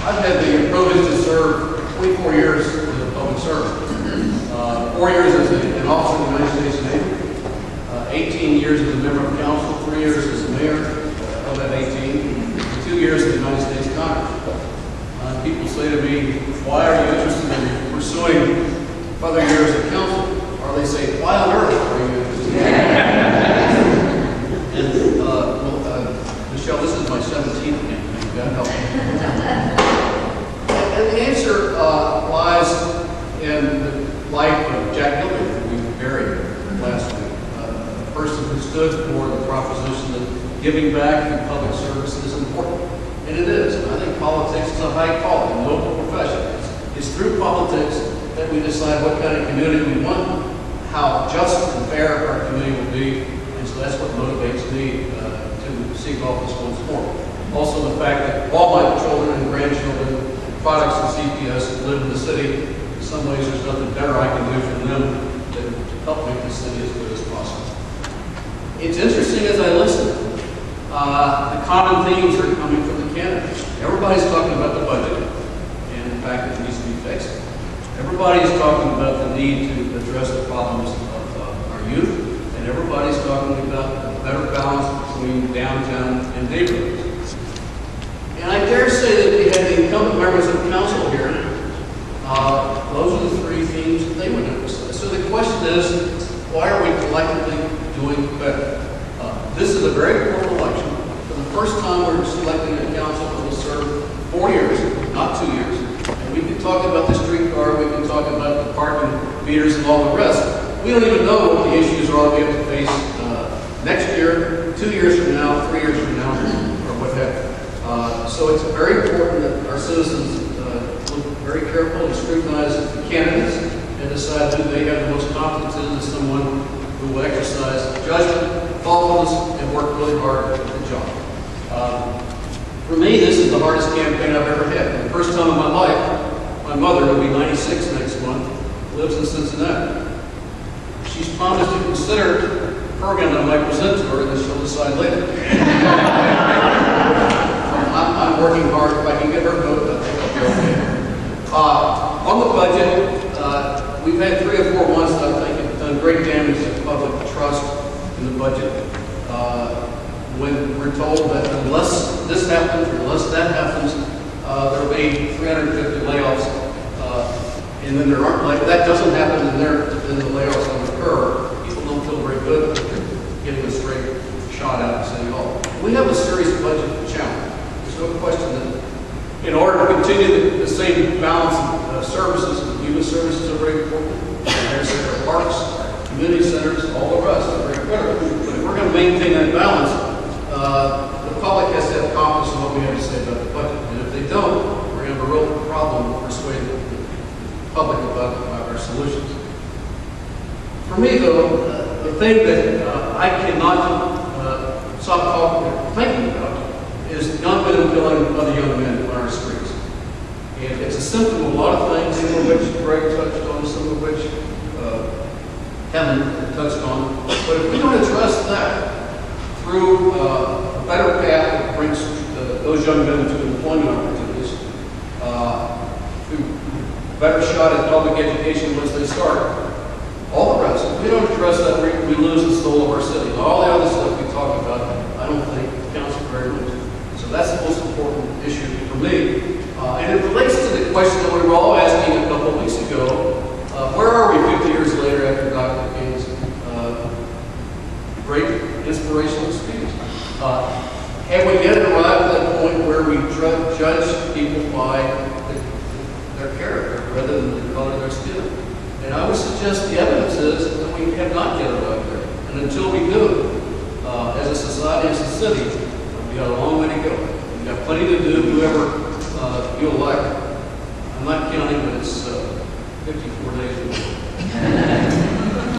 I've had the privilege to serve 24 years as a public servant, 4 years as an officer in the United States Navy, 18 years as a member of council, 3 years as a mayor of that 18, and 2 years in the United States Congress. People say to me, why are you interested in pursuing further years of council? Or they say, why on earth are you interested in Michelle, this is my 17th campaign. God help me. And the answer lies in the life of Jack Gilbert, who we buried last week. A person who stood for the proposition that giving back in public service is important. And it is. And I think politics is a high calling, a noble profession. It's through politics that we decide what kind of community we want, how just and fair our community will be. And so that's what motivates me to seek office once more. Also the fact that all my children and grandchildren, products and CPS live in the city. In some ways there's nothing better I can do for them than to help make the city as good as possible. It's interesting as I listen. The common themes are coming from the candidates. Everybody's talking about the budget and the fact that it needs to be fixed. Everybody's talking about the need to address the problems of our youth, and everybody's talking about a better balance between downtown and neighborhoods. And I dare say that we had the incumbent members of council here. Those are the three themes that they would emphasize. So the question is, why are we collectively doing better? This is a very important election. For the first time, we're selecting a council that will serve 4 years, not 2 years. And we can talk about the streetcar, we can talk about the parking meters and all the rest. We don't even know what the issues are that we have to face next year, 2 years from now, 3 years from now, or what have you. So it's very important that our citizens look very carefully and scrutinize the candidates and decide who they have the most confidence in as someone who will exercise judgment, thoughtfulness, and work really hard at the job. For me, this is the hardest campaign I've ever had. For the first time in my life, my mother, who will be 96 next month, lives in Cincinnati. She's promised to consider a program that I might present to her, and she'll decide later. I'm working hard. If I can get her vote, I think I'll be okay. On the budget, we've had 3 or 4 months that I think have done great damage to public trust in the budget. When we're told that unless this happens or unless that happens, there will be 350 layoffs, and then there aren't, like that doesn't happen, and then the layoffs don't occur. People don't feel very good that they're getting a straight shot out of City Hall. We have a serious budget challenge. There's no question that in order to continue the same balance of services, human services are very important. There's our parks, our community centers, all the rest are very critical. But if we're going to maintain that balance, the public has to have confidence in what we have to say about the budget. And if they don't, we're going to have a real problem persuading the public about our solutions. For me, though, the thing that I cannot stop thinking about is gun men and killing other young men on our streets. And it's a symptom of a lot of things, some of which Greg touched on, some of which Kevin touched on. But if we don't address that through a better path that brings those young men to employment opportunities, through better shot at public education once they start, all the rest, if we don't address that, we lose the soul of our city. All the other stuff we talk about, I don't think counts very much. So that's the most important issue for me. And it relates to the question that we were all asking a couple of weeks ago. Where are we 50 years later after Dr. King's great inspirational speech? Have we yet arrived at that point where we judge people by their character rather than the color of their skin? And I would suggest the evidence is that we have not yet arrived there. And until we do, as a society, as a city, we got a long way to go. We've got plenty to do, whoever you elect. I'm not counting, but it's 54 days ago.